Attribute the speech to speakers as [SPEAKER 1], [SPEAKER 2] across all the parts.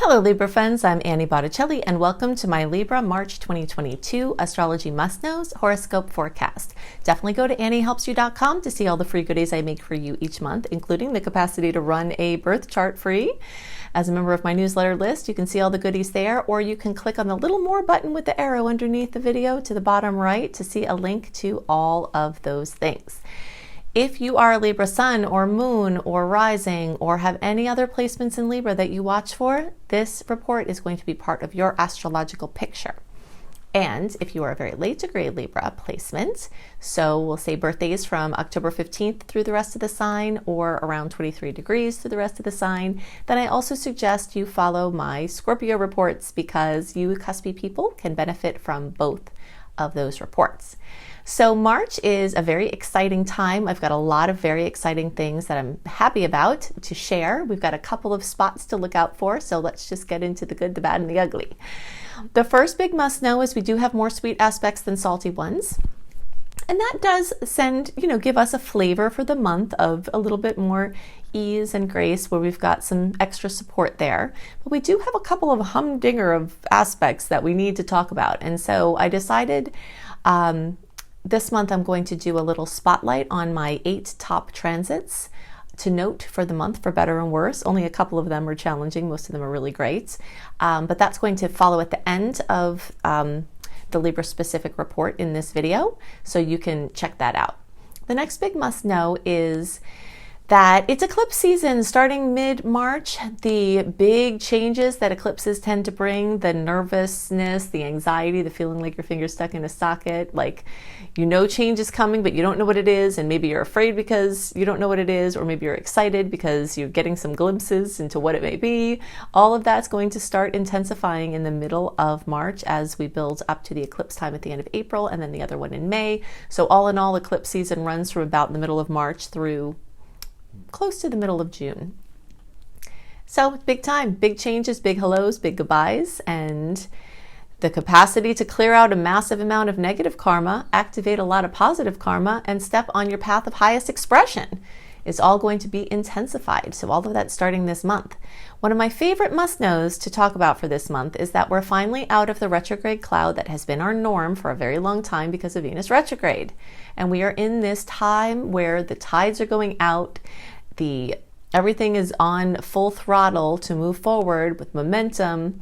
[SPEAKER 1] Hello Libra friends, I'm Annie Botticelli and welcome to my Libra March 2022 Astrology Must Knows Horoscope Forecast. Definitely go to anniehelpsyou.com to see all the free goodies I make for you each month, including the capacity to run a birth chart free. As a member of my newsletter list, you can see all the goodies there, or you can click on the little more button with the arrow underneath the video to the bottom right to see a link to all of those things. If you are a Libra sun or moon or rising or have any other placements in Libra that you watch for, this report is going to be part of your astrological picture. And if you are a very late degree Libra placement, so we'll say birthdays from October 15th through the rest of the sign or around 23 degrees through the rest of the sign, then I also suggest you follow my Scorpio reports because you cuspy people can benefit from both of those reports. So March is a very exciting time. I've got a lot of very exciting things that I'm happy about to share. We've got a couple of spots to look out for, so let's just get into the good, the bad, and the ugly. The first big must know is we do have more sweet aspects than salty ones. And that does give us a flavor for the month of a little bit more ease and grace where we've got some extra support there. But we do have a couple of humdinger of aspects that we need to talk about. And so I decided this month I'm going to do a little spotlight on my 8 top transits to note for the month, for better and worse. Only a couple of them are challenging. Most of them are really great. But that's going to follow at the end of the Libra specific report in this video, so you can check that out. The next big must know is that it's eclipse season starting mid-March. The big changes that eclipses tend to bring, the nervousness, the anxiety, the feeling like your finger's stuck in a socket, like you know change is coming but you don't know what it is, and maybe you're afraid because you don't know what it is, or maybe you're excited because you're getting some glimpses into what it may be. All of that's going to start intensifying in the middle of March as we build up to the eclipse time at the end of April and then the other one in May. So all in all, eclipse season runs from about the middle of March through close to the middle of June. So big time, big changes, big hellos, big goodbyes, and the capacity to clear out a massive amount of negative karma, activate a lot of positive karma, and step on your path of highest expression is all going to be intensified. So all of that starting this month. One of my favorite must-knows to talk about for this month is that we're finally out of the retrograde cloud that has been our norm for a very long time because of Venus retrograde. And we are in this time where the tides are going out, everything is on full throttle to move forward with momentum,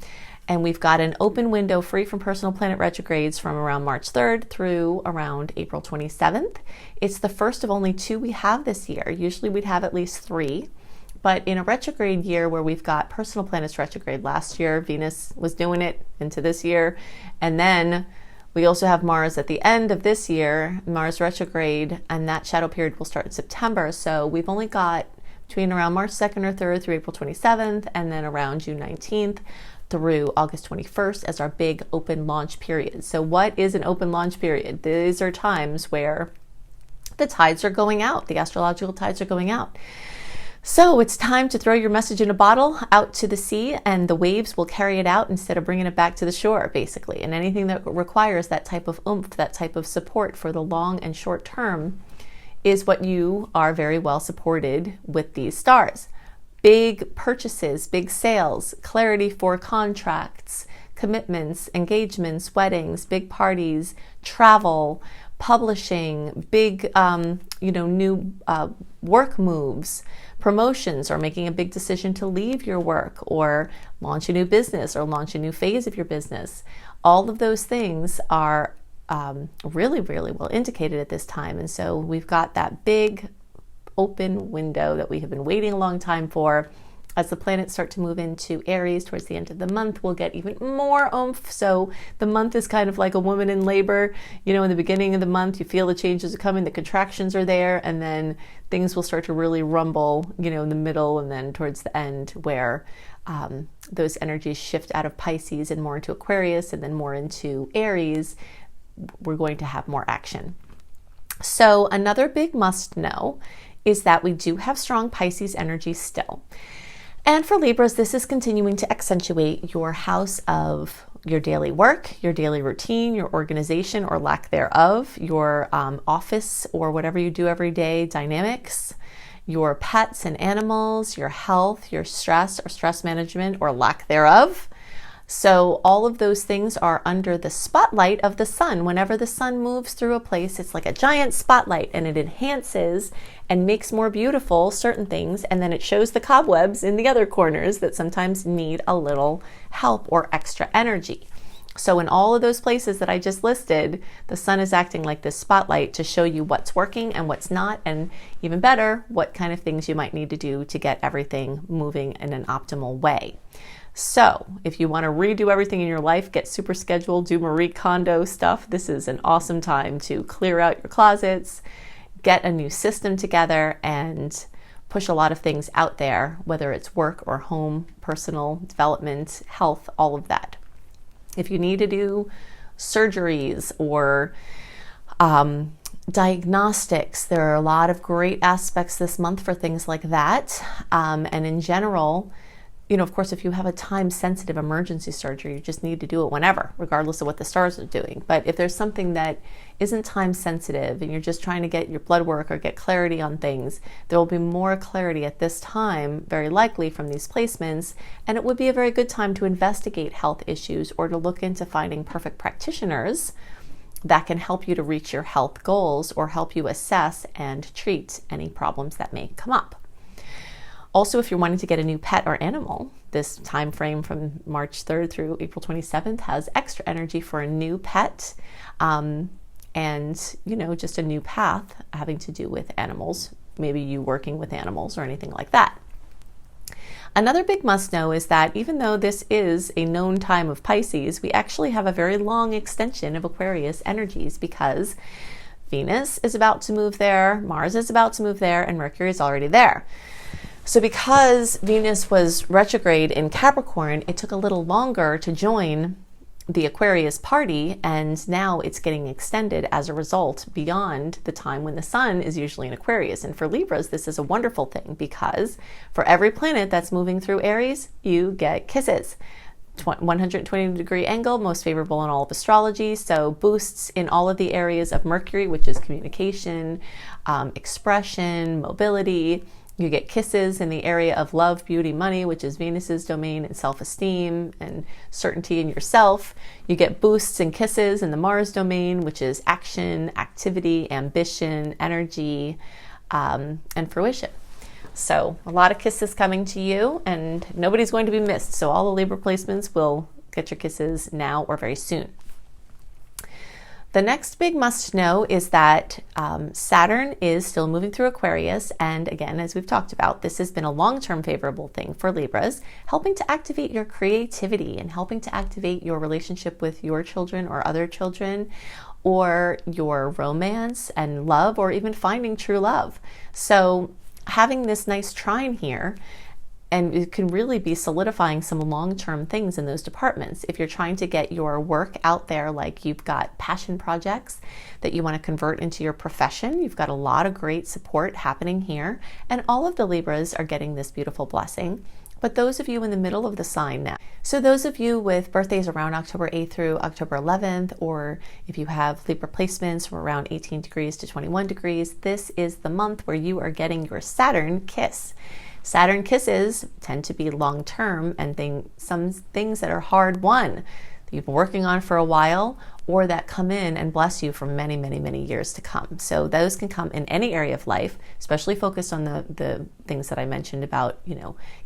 [SPEAKER 1] and we've got an open window free from personal planet retrogrades from around March 3rd through around April 27th. It's the first of only 2 we have this year. Usually we'd have at least 3. But in a retrograde year where we've got personal planets retrograde last year, Venus was doing it into this year, and then we also have Mars at the end of this year, Mars retrograde, and that shadow period will start in September. So we've only got between around March 2nd or 3rd through April 27th, and then around June 19th through August 21st as our big open launch period. So what is an open launch period? These are times where the tides are going out, the astrological tides are going out. So it's time to throw your message in a bottle out to the sea, and the waves will carry it out instead of bringing it back to the shore, basically. And anything that requires that type of oomph, that type of support for the long and short term is what you are very well supported with these stars. Big purchases, big sales, clarity for contracts, commitments, engagements, weddings, big parties, travel, publishing, big, new work moves, promotions, or making a big decision to leave your work or launch a new business or launch a new phase of your business. All of those things are really, really well indicated at this time. And so we've got that big open window that we have been waiting a long time for. As the planets start to move into Aries towards the end of the month, we'll get even more oomph. So the month is kind of like a woman in labor. In the beginning of the month, you feel the changes are coming, the contractions are there, and then things will start to really rumble, in the middle and then towards the end where those energies shift out of Pisces and more into Aquarius and then more into Aries. We're going to have more action. So another big must know is that we do have strong Pisces energy still. And for Libras, this is continuing to accentuate your house of your daily work, your daily routine, your organization or lack thereof, your office or whatever you do every day dynamics. your pets and animals, your health, your stress or stress management or lack thereof. So all of those things are under the spotlight of the sun. Whenever the sun moves through a place, it's like a giant spotlight, and it enhances and makes more beautiful certain things, and then it shows the cobwebs in the other corners that sometimes need a little help or extra energy. So in all of those places that I just listed, the sun is acting like this spotlight to show you what's working and what's not, and even better, what kind of things you might need to do to get everything moving in an optimal way. So if you want to redo everything in your life, get super scheduled, do Marie Kondo stuff, this is an awesome time to clear out your closets, get a new system together, and push a lot of things out there, whether it's work or home, personal development, health, all of that. If you need to do surgeries or diagnostics, there are a lot of great aspects this month for things like that. And in general, of course, if you have a time-sensitive emergency surgery, you just need to do it whenever, regardless of what the stars are doing. But if there's something that isn't time-sensitive and you're just trying to get your blood work or get clarity on things, there will be more clarity at this time, very likely from these placements, and it would be a very good time to investigate health issues or to look into finding perfect practitioners that can help you to reach your health goals or help you assess and treat any problems that may come up. Also, if you're wanting to get a new pet or animal, this time frame from March 3rd through April 27th has extra energy for a new pet and, just a new path having to do with animals, maybe you working with animals or anything like that. Another big must know is that even though this is a known time of Pisces, we actually have a very long extension of Aquarius energies because Venus is about to move there, Mars is about to move there, and Mercury is already there. So because Venus was retrograde in Capricorn, it took a little longer to join the Aquarius party, and now it's getting extended as a result beyond the time when the sun is usually in Aquarius. And for Libras, this is a wonderful thing because for every planet that's moving through Aries, you get kisses. 120-degree angle, most favorable in all of astrology, so boosts in all of the areas of Mercury, which is communication, expression, mobility. You get kisses in the area of love, beauty, money, which is Venus's domain, and self-esteem and certainty in yourself. You get boosts and kisses in the Mars domain, which is action, activity, ambition, energy, and fruition. So a lot of kisses coming to you, and nobody's going to be missed. So all the Libra placements will get your kisses now or very soon. The next big must know is that Saturn is still moving through Aquarius. And again, as we've talked about, this has been a long-term favorable thing for Libras, helping to activate your creativity and helping to activate your relationship with your children or other children, or your romance and love, or even finding true love. So having this nice trine here, and it can really be solidifying some long-term things in those departments. If you're trying to get your work out there, like you've got passion projects that you want to convert into your profession, you've got a lot of great support happening here. And all of the Libras are getting this beautiful blessing. But those of you in the middle of the sign now, so those of you with birthdays around October 8th through October 11th, or if you have Libra placements from around 18 degrees to 21 degrees, this is the month where you are getting your Saturn kiss. Saturn kisses tend to be long-term and some things that are hard-won that you've been working on for a while, or that come in and bless you for many, many, many years to come. So those can come in any area of life, especially focused on the things that I mentioned about,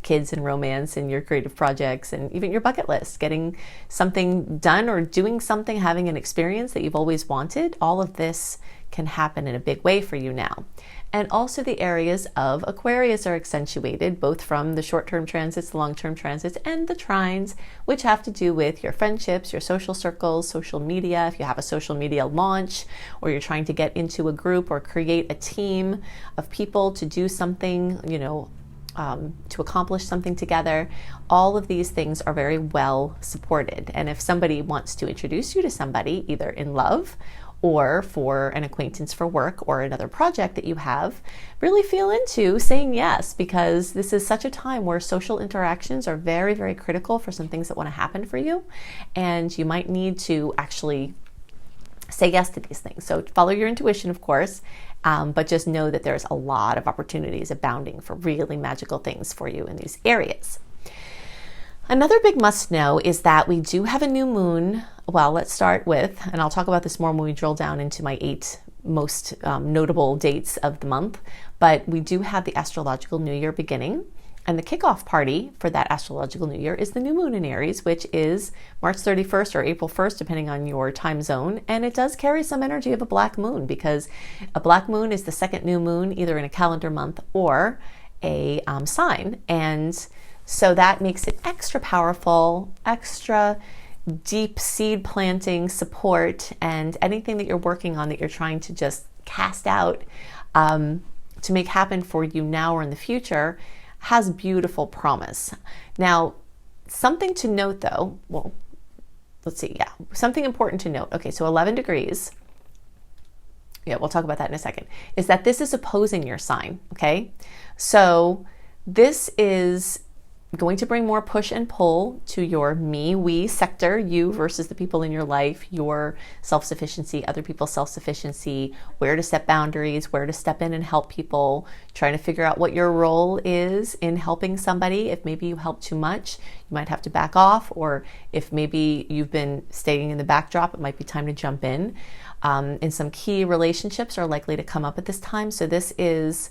[SPEAKER 1] kids and romance and your creative projects and even your bucket list, getting something done or doing something, having an experience that you've always wanted. All of this can happen in a big way for you now. And also the areas of Aquarius are accentuated, both from the short-term transits, the long-term transits, and the trines, which have to do with your friendships, your social circles, social media. If you have a social media launch, or you're trying to get into a group or create a team of people to do something, to accomplish something together, all of these things are very well supported. And if somebody wants to introduce you to somebody, either in love or for an acquaintance for work or another project that you have, really feel into saying yes, because this is such a time where social interactions are very, very critical for some things that want to happen for you. And you might need to actually say yes to these things. So follow your intuition, of course, but just know that there's a lot of opportunities abounding for really magical things for you in these areas. Another big must know is that we do have a new moon. Well, let's start with, and I'll talk about this more when we drill down into my 8 most notable dates of the month, but we do have the astrological new year beginning. And the kickoff party for that astrological new year is the new moon in Aries, which is March 31st or April 1st, depending on your time zone. And it does carry some energy of a black moon, because a black moon is the second new moon, either in a calendar month or a sign. And so that makes it extra powerful, extra deep seed planting support, and anything that you're working on that you're trying to just cast out to make happen for you now or in the future has beautiful promise. Now, something to note though, well, let's see, yeah, something important to note. Okay, so 11 degrees, yeah, we'll talk about that in a second, is that this is opposing your sign, okay? So this is going to bring more push and pull to your me, we sector, you versus the people in your life, your self-sufficiency, other people's self-sufficiency, where to set boundaries, where to step in and help people, trying to figure out what your role is in helping somebody. If maybe you help too much, you might have to back off, or if maybe you've been staying in the backdrop, it might be time to jump in. And some key relationships are likely to come up at this time. So this is,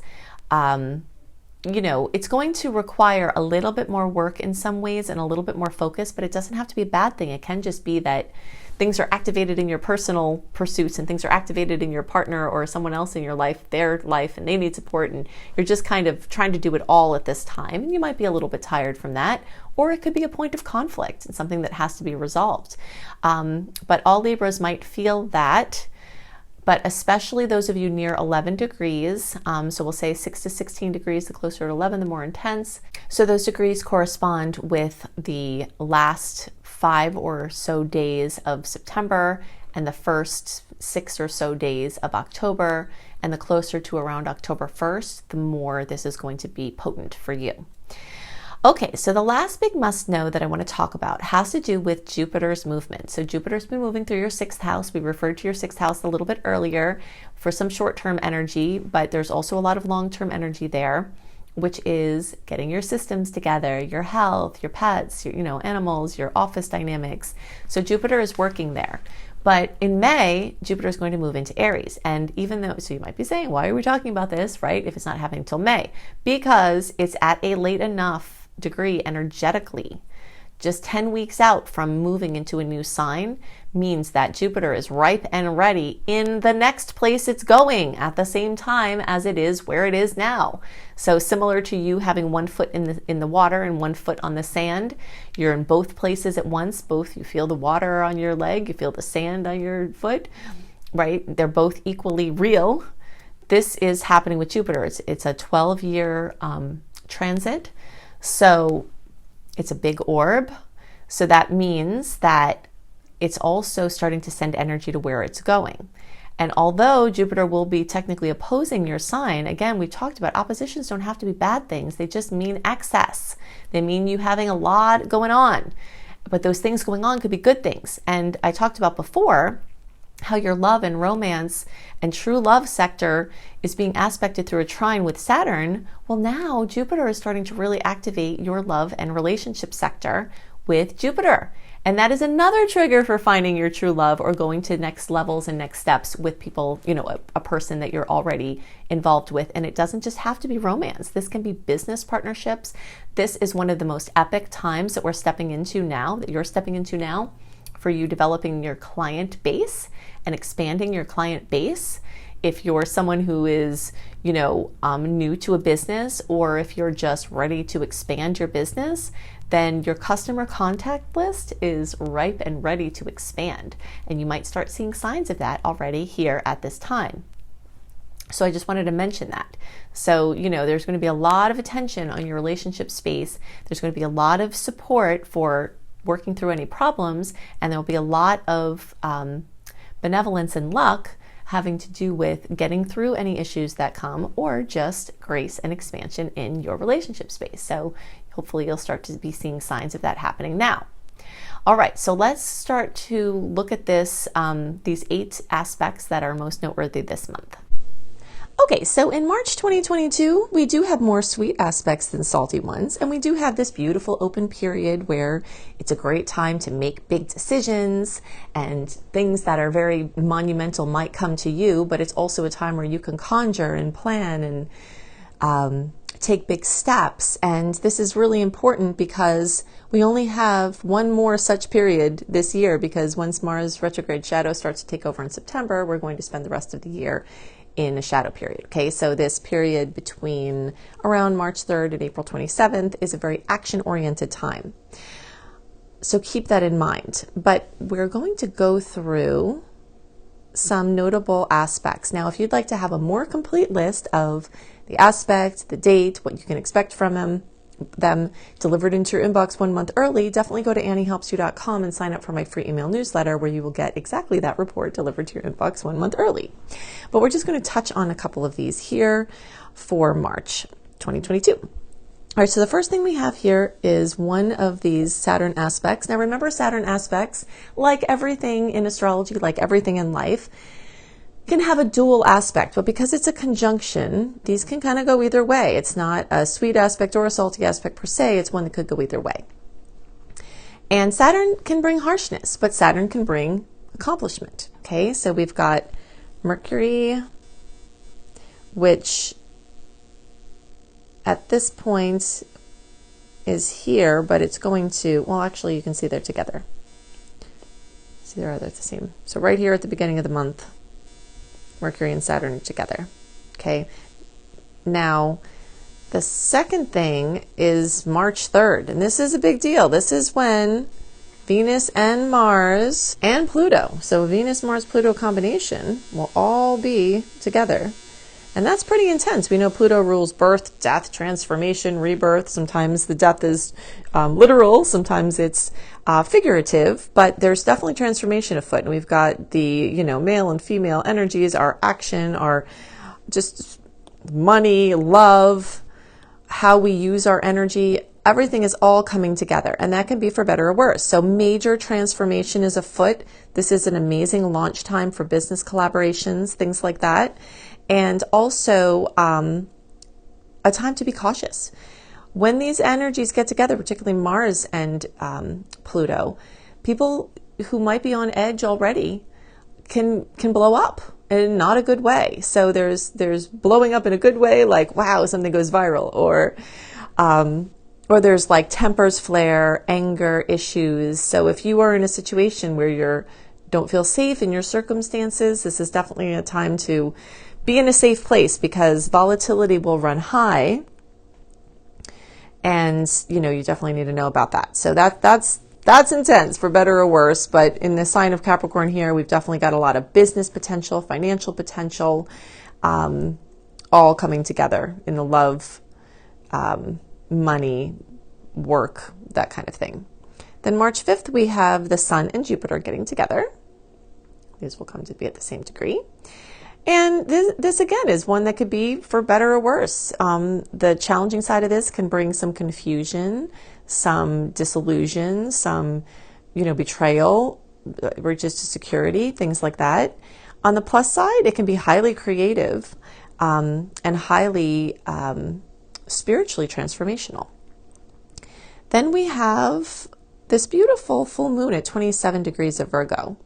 [SPEAKER 1] you know, it's going to require a little bit more work in some ways and a little bit more focus, but it doesn't have to be a bad thing. It can just be that things are activated in your personal pursuits and things are activated in your partner or someone else in your life, their life, and they need support, and you're just kind of trying to do it all at this time. And you might be a little bit tired from that, or it could be a point of conflict and something that has to be resolved. But all Libras might feel that, but especially those of you near 11 degrees, so we'll say 6 to 16 degrees, the closer to 11, the more intense. So those degrees correspond with the last 5 or so days of September and the first 6 or so days of October, and the closer to around October 1st, the more this is going to be potent for you. Okay, so the last big must know that I want to talk about has to do with Jupiter's movement. So Jupiter's been moving through your 6th house. We referred to your 6th house a little bit earlier for some short-term energy, but there's also a lot of long-term energy there, which is getting your systems together, your health, your pets, your, animals, your office dynamics. So Jupiter is working there. But in May, Jupiter is going to move into Aries. And even though, so you might be saying, why are we talking about this, right? If it's not happening till May, because it's at a late enough degree energetically. Just 10 weeks out from moving into a new sign means that Jupiter is ripe and ready in the next place it's going at the same time as it is where it is now. So similar to you having one foot in the water and one foot on the sand, you're in both places at once. Both, you feel the water on your leg, you feel the sand on your foot, right? They're both equally real. This is happening with Jupiter. It's a 12-year transit. So it's a big orb. So that means that it's also starting to send energy to where it's going. And although Jupiter will be technically opposing your sign, again, we talked about oppositions don't have to be bad things. They just mean excess. They mean you having a lot going on. But those things going on could be good things. And I talked about before how your love and romance and true love sector is being aspected through a trine with Saturn. Well, now Jupiter is starting to really activate your love and relationship sector with Jupiter. And that is another trigger for finding your true love or going to next levels and next steps with people, a person that you're already involved with. And it doesn't just have to be romance. This can be business partnerships. This is one of the most epic times that we're stepping into now, that you're stepping into now, for you developing your client base and expanding your client base. If you're someone who is, new to a business, or if you're just ready to expand your business, then your customer contact list is ripe and ready to expand. And you might start seeing signs of that already here at this time. So I just wanted to mention that. So, there's going to be a lot of attention on your relationship space. There's going to be a lot of support for working through any problems, and there'll be a lot of benevolence and luck having to do with getting through any issues that come, or just grace and expansion in your relationship space. So hopefully you'll start to be seeing signs of that happening now. All right, so let's start to look at this, these 8 aspects that are most noteworthy this month. Okay, so in March 2022, we do have more sweet aspects than salty ones, and we do have this beautiful open period where it's a great time to make big decisions, and things that are very monumental might come to you, but it's also a time where you can conjure and plan and take big steps. And this is really important because we only have one more such period this year, because once Mars retrograde shadow starts to take over in September, we're going to spend the rest of the year in a shadow period. Okay, so this period between around March 3rd and April 27th is a very action-oriented time. So keep that in mind. But we're going to go through some notable aspects. Now, if you'd like to have a more complete list of the aspect, the date, what you can expect from them delivered into your inbox 1 month early, definitely go to anniehelpsyou.com and sign up for my free email newsletter, where you will get exactly that report delivered to your inbox 1 month early. But we're just going to touch on a couple of these here for March 2022. All right, so the first thing we have here is one of these Saturn aspects. Now remember, Saturn aspects, like everything in astrology, like everything in life, can have a dual aspect, but because it's a conjunction, these can kind of go either way. It's not a sweet aspect or a salty aspect per se, it's one that could go either way. And Saturn can bring harshness, but Saturn can bring accomplishment. Okay, so we've got Mercury, which at this point is here, but it's going to, well, actually you can see they're together. See, they're the same. So right here at the beginning of the month, Mercury and Saturn are together. Okay. Now, the second thing is March 3rd, and this is a big deal. This is when Venus and Mars and Pluto, so Venus, Mars, Pluto combination, will all be together. And that's pretty intense. We know Pluto rules birth, death, transformation, rebirth. Sometimes the death is literal, sometimes it's figurative, but there's definitely transformation afoot. And we've got the, male and female energies, our action, our just money, love, how we use our energy. Everything is all coming together, and that can be for better or worse. So major transformation is afoot. This is an amazing launch time for business collaborations, things like that. And also a time to be cautious. When these energies get together, particularly Mars and Pluto, people who might be on edge already can blow up in not a good way. So there's blowing up in a good way, like, wow, something goes viral, or there's like tempers flare, anger issues. So if you are in a situation where you don't feel safe in your circumstances, this is definitely a time to be in a safe place, because volatility will run high, and you definitely need to know about that. So that's intense for better or worse. But in the sign of Capricorn here, we've definitely got a lot of business potential, financial potential, all coming together in the love, money, work, that kind of thing. Then March 5th, we have the Sun and Jupiter getting together. These will come to be at the same degree. And this again is one that could be for better or worse. The challenging side of this can bring some confusion, some disillusion, some, betrayal, breaches to security, things like that. On the plus side, it can be highly creative and highly spiritually transformational. Then we have this beautiful full moon at 27 degrees of Virgo.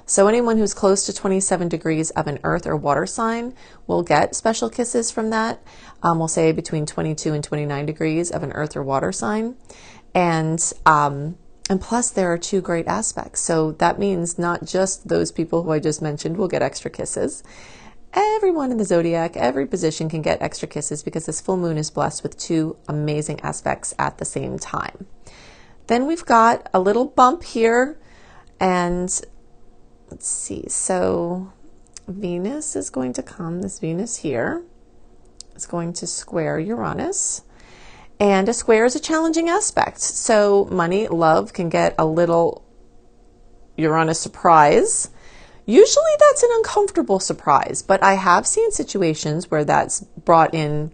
[SPEAKER 1] So anyone who's close to 27 degrees of an earth or water sign will get special kisses from that. We'll say between 22 and 29 degrees of an earth or water sign. And plus there are 2 great aspects. So that means not just those people who I just mentioned will get extra kisses. Everyone in the zodiac, every position can get extra kisses, because this full moon is blessed with 2 amazing aspects at the same time. Then we've got a little bump here, and let's see, so Venus is going to come, this Venus here is going to square Uranus, and a square is a challenging aspect. So money, love can get a little Uranus surprise. Usually that's an uncomfortable surprise, but I have seen situations where that's brought in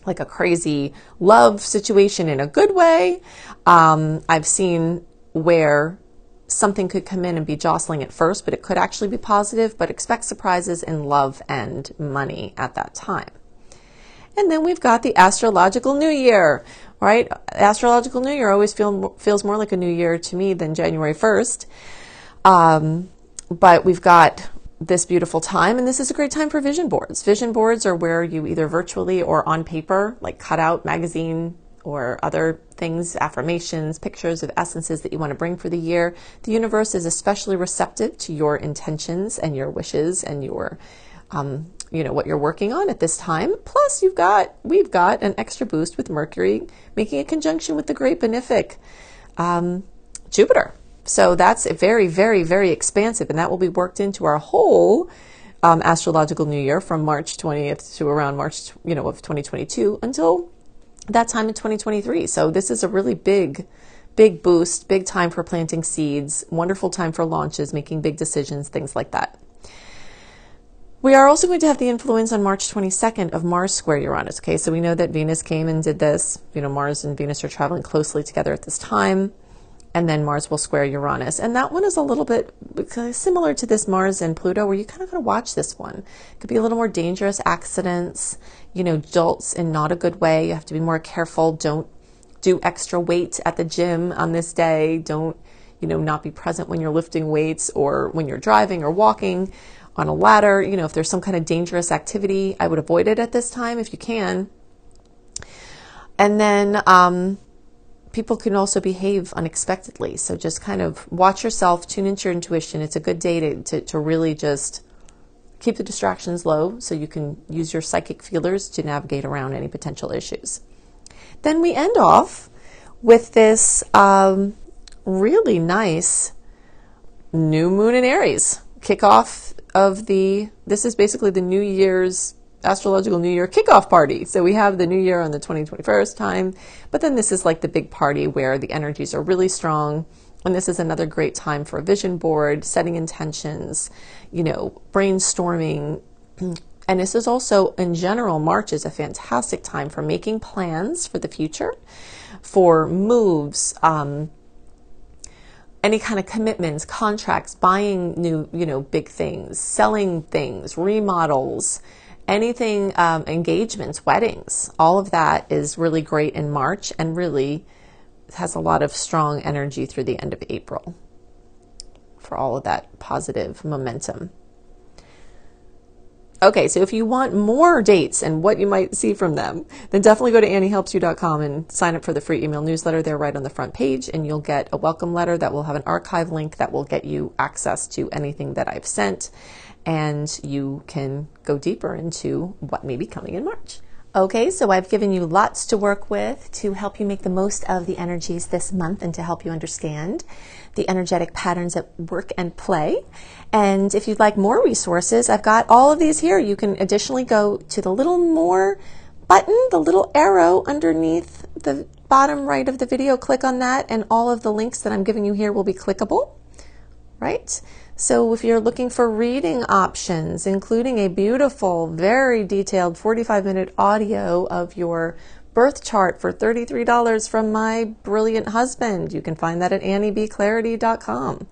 [SPEAKER 1] like a crazy love situation in a good way. I've seen where something could come in and be jostling at first, but it could actually be positive. But expect surprises in love and money at that time. And then we've got the astrological new year, right? Astrological new year always feels more like a new year to me than January 1st. But we've got this beautiful time, and this is a great time for vision boards. Vision boards are where you either virtually or on paper, like cut out magazine or other things, affirmations, pictures of essences that you want to bring for the year. The universe is especially receptive to your intentions and your wishes and your, what you're working on at this time. Plus, we've got an extra boost with Mercury making a conjunction with the great benefic Jupiter. So that's very, very, very expansive, and that will be worked into our whole astrological new year from March 20th to around March, of 2022 until that time in 2023. So this is a really big boost, big time for planting seeds, wonderful time for launches, making big decisions, things like that. We are also going to have the influence on March 22nd of Mars square Uranus. Okay, so we know that Venus came and did this. Mars and Venus are traveling closely together at this time. And then Mars will square Uranus. And that one is a little bit similar to this Mars and Pluto, where you kind of got to watch this one. It could be a little more dangerous, accidents, jolts in not a good way. You have to be more careful. Don't do extra weight at the gym on this day. Don't, not be present when you're lifting weights or when you're driving or walking on a ladder. If there's some kind of dangerous activity, I would avoid it at this time if you can. And then, people can also behave unexpectedly. So just kind of watch yourself, tune into your intuition. It's a good day to really just keep the distractions low so you can use your psychic feelers to navigate around any potential issues. Then we end off with this really nice new moon in Aries. Kickoff of this is basically the New Year's astrological New Year kickoff party. So we have the New Year on the 2021st time, but then this is like the big party where the energies are really strong. And this is another great time for a vision board, setting intentions, brainstorming. And this is also, in general, March is a fantastic time for making plans for the future, for moves, any kind of commitments, contracts, buying new, big things, selling things, remodels, anything, engagements, weddings. All of that is really great in March and really has a lot of strong energy through the end of April for all of that positive momentum. Okay, so if you want more dates and what you might see from them, then definitely go to AnnieHelpsYou.com and sign up for the free email newsletter there right on the front page, and you'll get a welcome letter that will have an archive link that will get you access to anything that I've sent, and you can go deeper into what may be coming in March. Okay, so I've given you lots to work with to help you make the most of the energies this month and to help you understand the energetic patterns at work and play. And if you'd like more resources, I've got all of these here. You can additionally go to the little more button, the little arrow underneath the bottom right of the video. Click on that, and all of the links that I'm giving you here will be clickable, right? So if you're looking for reading options, including a beautiful, very detailed 45-minute audio of your birth chart for $33 from my brilliant husband, you can find that at AnnieBClarity.com.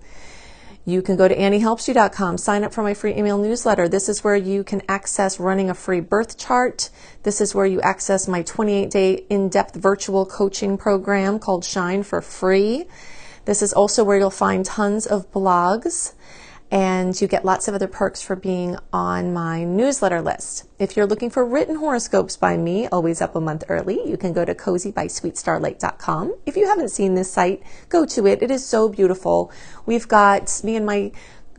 [SPEAKER 1] You can go to AnnieHelpsYou.com, sign up for my free email newsletter. This is where you can access running a free birth chart. This is where you access my 28-day in-depth virtual coaching program called Shine for free. This is also where you'll find tons of blogs, and you get lots of other perks for being on my newsletter list. If you're looking for written horoscopes by me, always up a month early, you can go to cozybysweetstarlight.com. If you haven't seen this site, go to it. It is so beautiful. We've got, me and my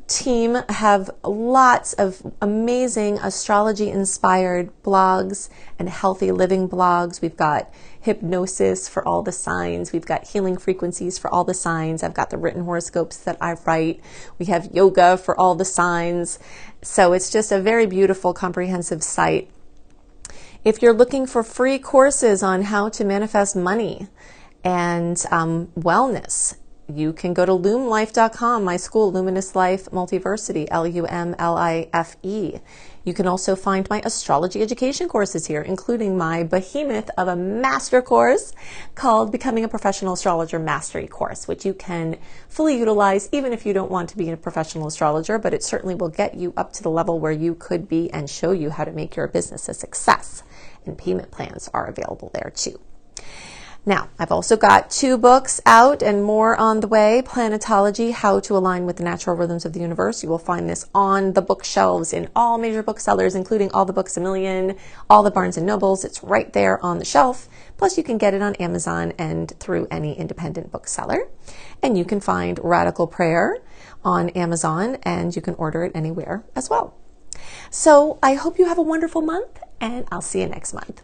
[SPEAKER 1] team have lots of amazing astrology-inspired blogs and healthy living blogs. We've got hypnosis for all the signs. We've got healing frequencies for all the signs. I've got the written horoscopes that I write. We have yoga for all the signs. So it's just a very beautiful, comprehensive site. If you're looking for free courses on how to manifest money and wellness, You can go to lumelife.com, my school, Luminous Life Multiversity, LUMLIFE. You can also find my astrology education courses here, including my behemoth of a master course called Becoming a Professional Astrologer Mastery Course, which you can fully utilize even if you don't want to be a professional astrologer, but it certainly will get you up to the level where you could be and show you how to make your business a success. And payment plans are available there too. Now, I've also got 2 books out and more on the way. Planetology, How to Align with the Natural Rhythms of the Universe. You will find this on the bookshelves in all major booksellers, including all the Books A Million, all the Barnes & Nobles. It's right there on the shelf. Plus, you can get it on Amazon and through any independent bookseller. And you can find Radical Prayer on Amazon, and you can order it anywhere as well. So I hope you have a wonderful month, and I'll see you next month.